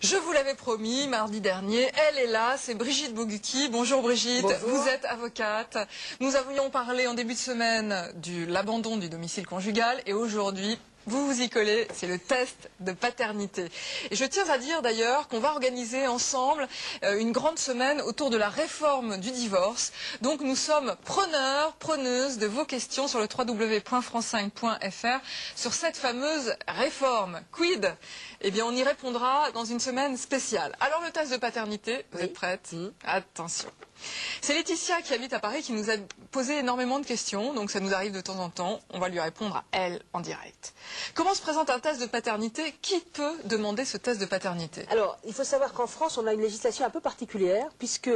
Je vous l'avais promis mardi dernier, elle est là, c'est Brigitte Bogucki. Bonjour Brigitte, Bonjour. Vous êtes avocate. Nous avions parlé en début de semaine de l'abandon du domicile conjugal et aujourd'hui, vous vous y collez, c'est le test de paternité. Et je tiens à dire d'ailleurs qu'on va organiser ensemble une grande semaine autour de la réforme du divorce. Donc nous sommes preneuses de vos questions sur le www.france5.fr sur cette fameuse réforme. Quid? Eh bien on y répondra dans une semaine spéciale. Alors le test de paternité, vous êtes prête? Attention. C'est Laetitia qui habite à Paris qui nous a posé énormément de questions, donc ça nous arrive de temps en temps, on va lui répondre à elle en direct. Comment se présente un test de paternité? Qui peut demander ce test de paternité? Alors, il faut savoir qu'en France, on a une législation un peu particulière, puisque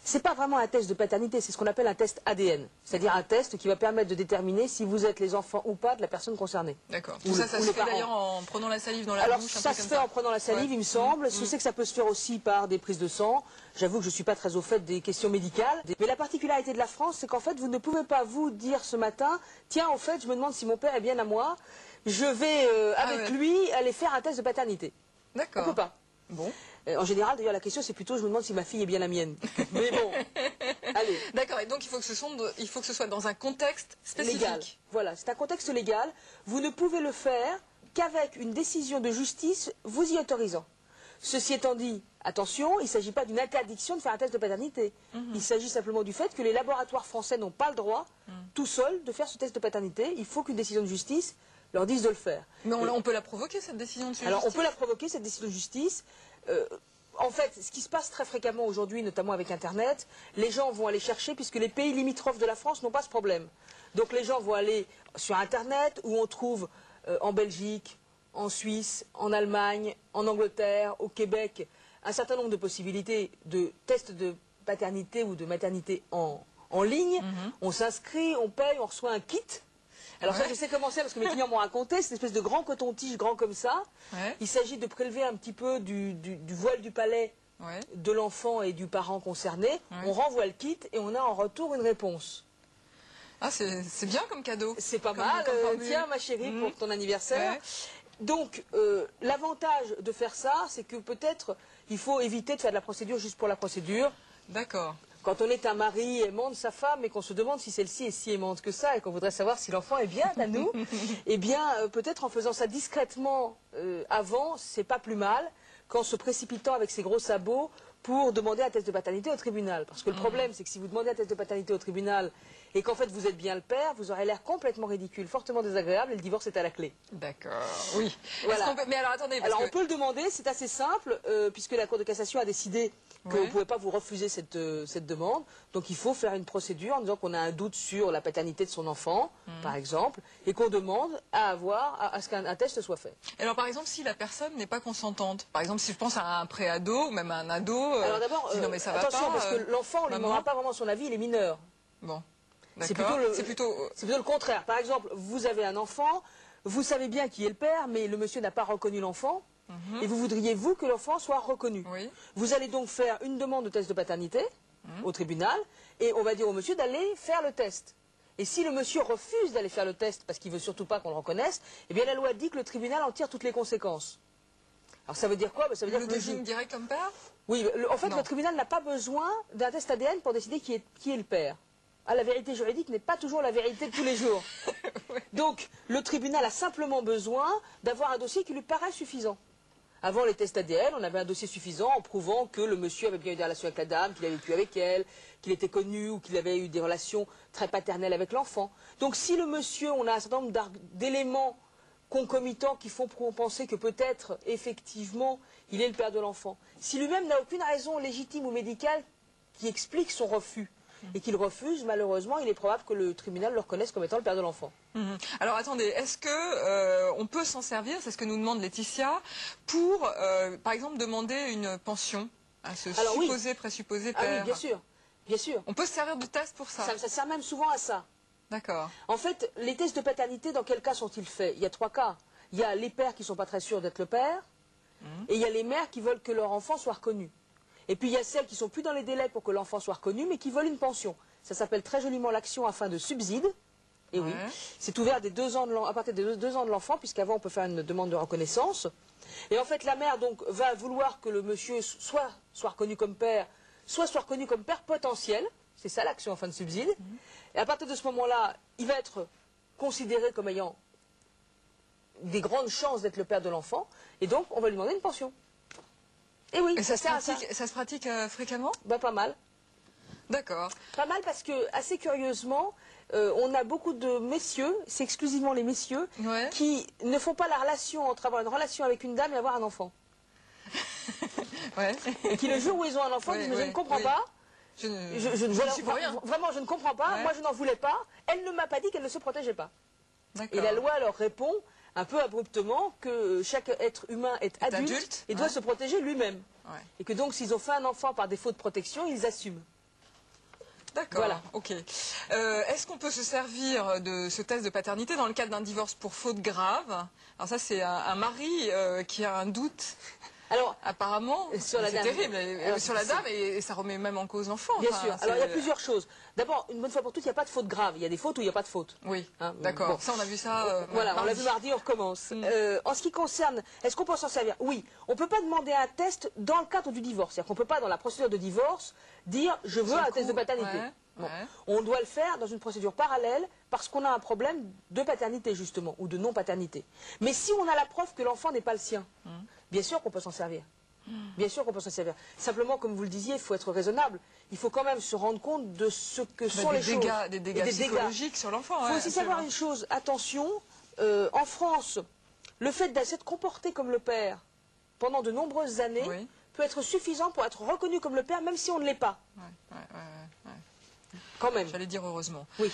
c'est pas vraiment un test de paternité, c'est ce qu'on appelle un test ADN, c'est-à-dire un test qui va permettre de déterminer si vous êtes les enfants ou pas de la personne concernée. D'accord. Tout ça, ça se fait d'ailleurs en prenant la salive dans la Alors, bouche, ça se fait en prenant la salive, il me semble. Je sais que ça peut se faire aussi par des prises de sang. J'avoue que je ne suis pas très au fait des questions médicales. Mais la particularité de la France, c'est qu'en fait, vous ne pouvez pas vous dire ce matin, tiens, en fait, je me demande si mon père est bien à moi, je vais avec lui aller faire un test de paternité. D'accord. On ne peut pas. Bon. En général, d'ailleurs, la question, c'est plutôt, je me demande si ma fille est bien la mienne. Mais bon, allez. D'accord, et donc il faut que ce soit dans un contexte spécifique. Légal. Voilà, c'est un contexte légal. Vous ne pouvez le faire qu'avec une décision de justice vous y autorisant. Ceci étant dit, attention, il ne s'agit pas d'une interdiction de faire un test de paternité. Il s'agit simplement du fait que les laboratoires français n'ont pas le droit, tout seuls, de faire ce test de paternité. Il faut qu'une décision de justice leur dise de le faire. Mais on peut la provoquer, cette décision de justice? Alors, on peut la provoquer, cette décision de justice. En fait, ce qui se passe très fréquemment aujourd'hui, notamment avec Internet, les gens vont aller chercher, puisque les pays limitrophes de la France n'ont pas ce problème. Donc les gens vont aller sur Internet, où on trouve en Belgique, en Suisse, en Allemagne, en Angleterre, au Québec, un certain nombre de possibilités de tests de paternité ou de maternité en ligne. On s'inscrit, on paye, on reçoit un kit. Alors ça, je sais comment c'est parce que mes clients m'ont raconté, c'est une espèce de grand coton-tige grand comme ça. Il s'agit de prélever un petit peu du voile du palais de l'enfant et du parent concerné. On renvoie le kit et on a en retour une réponse. Ah, c'est bien comme cadeau. C'est pas mal. Tiens, ma chérie, pour ton anniversaire. Donc, l'avantage de faire ça, c'est que peut-être il faut éviter de faire de la procédure juste pour la procédure. D'accord. Quand on est un mari aimant de sa femme et qu'on se demande si celle-ci est si aimante que ça et qu'on voudrait savoir si l'enfant est bien à nous, eh bien, peut-être en faisant ça discrètement avant, c'est pas plus mal qu'en se précipitant avec ses gros sabots pour demander un test de paternité au tribunal. Parce que le problème, c'est que si vous demandez un test de paternité au tribunal et qu'en fait vous êtes bien le père, vous aurez l'air complètement ridicule, fortement désagréable et le divorce est à la clé. D'accord, oui. Voilà. Mais alors attendez, on peut le demander, c'est assez simple, puisque la Cour de cassation a décidé que vous ne pouvez pas vous refuser cette demande. Donc il faut faire une procédure en disant qu'on a un doute sur la paternité de son enfant, par exemple, et qu'on demande à ce qu'un test soit fait. Alors par exemple, si la personne n'est pas consentante, par exemple si je pense à un préado ou même à un ado, alors d'abord, non mais ça va attention, pas, parce que l'enfant, on ne lui demandera pas vraiment son avis, il est mineur. Bon, C'est plutôt le contraire. Par exemple, vous avez un enfant, vous savez bien qui est le père, mais le monsieur n'a pas reconnu l'enfant, et vous voudriez, vous, que l'enfant soit reconnu. Vous allez donc faire une demande de test de paternité au tribunal, et on va dire au monsieur d'aller faire le test. Et si le monsieur refuse d'aller faire le test, parce qu'il ne veut surtout pas qu'on le reconnaisse, eh bien la loi dit que le tribunal en tire toutes les conséquences. Alors ça veut dire quoi? Ça veut dire le désigne direct comme père? Oui, en fait, le tribunal n'a pas besoin d'un test ADN pour décider qui est le père. Ah, la vérité juridique n'est pas toujours la vérité de tous les jours. Donc, le tribunal a simplement besoin d'avoir un dossier qui lui paraît suffisant. Avant les tests ADN, on avait un dossier suffisant en prouvant que le monsieur avait bien eu des relations avec la dame, qu'il avait vécu avec elle, qu'il était connu ou qu'il avait eu des relations très paternelles avec l'enfant. Donc, si le monsieur, on a un certain nombre d'éléments concomitants qui font penser que peut-être, effectivement, il est le père de l'enfant. Si lui-même n'a aucune raison légitime ou médicale qui explique son refus, et qu'il refuse, malheureusement, il est probable que le tribunal le reconnaisse comme étant le père de l'enfant. Alors attendez, est-ce que on peut s'en servir, c'est ce que nous demande Laetitia, pour, par exemple, demander une pension à ce présupposé père? Ah oui, bien sûr, bien sûr. On peut se servir du test pour ça? Ça sert même souvent à ça. D'accord. En fait, les tests de paternité, dans quel cas sont-ils faits? Il y a trois cas. Il y a les pères qui ne sont pas très sûrs d'être le père, et il y a les mères qui veulent que leur enfant soit reconnu. Et puis il y a celles qui sont plus dans les délais pour que l'enfant soit reconnu, mais qui veulent une pension. Ça s'appelle très joliment l'action à fin de subside. Et oui, c'est ouvert à partir des 2 ans de l'enfant, puisqu'avant on peut faire une demande de reconnaissance. Et en fait, la mère donc va vouloir que le monsieur soit reconnu comme père, soit reconnu comme père potentiel. C'est ça l'action en fin de subside. Et à partir de ce moment-là, il va être considéré comme ayant des grandes chances d'être le père de l'enfant. Et donc, on va lui demander une pension. Et oui, Et ça sert à ça. ça se pratique fréquemment? Ben, pas mal. D'accord. Pas mal parce que, assez curieusement, on a beaucoup de messieurs, c'est exclusivement les messieurs, qui ne font pas la relation entre avoir une relation avec une dame et avoir un enfant. Et qui, le jour où ils ont un enfant, disent, mais je ne comprends pas. Vraiment, je ne comprends pas. Moi, je n'en voulais pas. Elle ne m'a pas dit qu'elle ne se protégeait pas. Et la loi leur répond, un peu abruptement, que chaque être humain est adulte et doit se protéger lui-même. Et que donc, s'ils ont fait un enfant par défaut de protection, ils assument. D'accord, voilà. Ok. Est-ce qu'on peut se servir de ce test de paternité dans le cadre d'un divorce pour faute grave? Alors ça, c'est un mari qui a un doute. Alors, apparemment, c'est terrible. Sur la dame, et ça remet même en cause l'enfant. Bien sûr. Alors, il y a plusieurs choses. D'abord, une bonne fois pour toutes, il n'y a pas de faute grave. Il y a des fautes où il n'y a pas de faute. Oui, d'accord. Bon. Ça, on a vu ça voilà, on l'a vu mardi, on recommence. En ce qui concerne, est-ce qu'on peut s'en servir? Oui. On ne peut pas demander un test dans le cadre du divorce. C'est-à-dire qu'on ne peut pas, dans la procédure de divorce, dire « je veux un test de paternité ». On doit le faire dans une procédure parallèle parce qu'on a un problème de paternité, justement, ou de non-paternité. Mais si on a la preuve que l'enfant n'est pas le sien, bien sûr qu'on peut s'en servir. Bien sûr qu'on peut s'en servir. Simplement, comme vous le disiez, il faut être raisonnable. Il faut quand même se rendre compte de ce que sont les choses. Des dégâts psychologiques sur l'enfant. Il faut aussi savoir une chose. Attention, en France, le fait de s'être comporté comme le père pendant de nombreuses années peut être suffisant pour être reconnu comme le père, même si on ne l'est pas. Quand même. J'allais dire heureusement. Oui,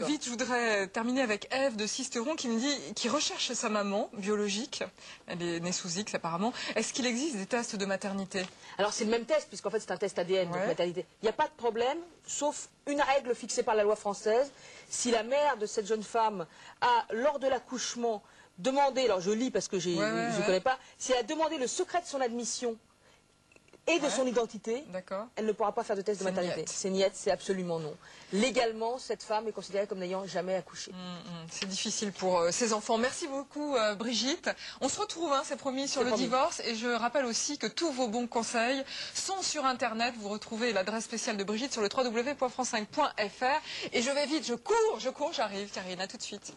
vite, je voudrais terminer avec Ève de Sisteron qui me dit, qui recherche sa maman biologique. Elle est née sous X apparemment. Est-ce qu'il existe des tests de maternité? Alors c'est le même test, puisqu'en fait c'est un test ADN de maternité. Il n'y a pas de problème, sauf une règle fixée par la loi française. Si la mère de cette jeune femme a, lors de l'accouchement, demandé, alors je lis parce que je ne connais pas, si elle a demandé le secret de son admission et de son identité, elle ne pourra pas faire de test de maternité. C'est niette, c'est absolument non. Légalement, cette femme est considérée comme n'ayant jamais accouché. C'est difficile pour ces enfants. Merci beaucoup Brigitte. On se retrouve, c'est promis, sur le divorce. Et je rappelle aussi que tous vos bons conseils sont sur Internet. Vous retrouvez l'adresse spéciale de Brigitte sur le www.france5.fr. Et je vais vite, je cours, j'arrive, Karine, à tout de suite.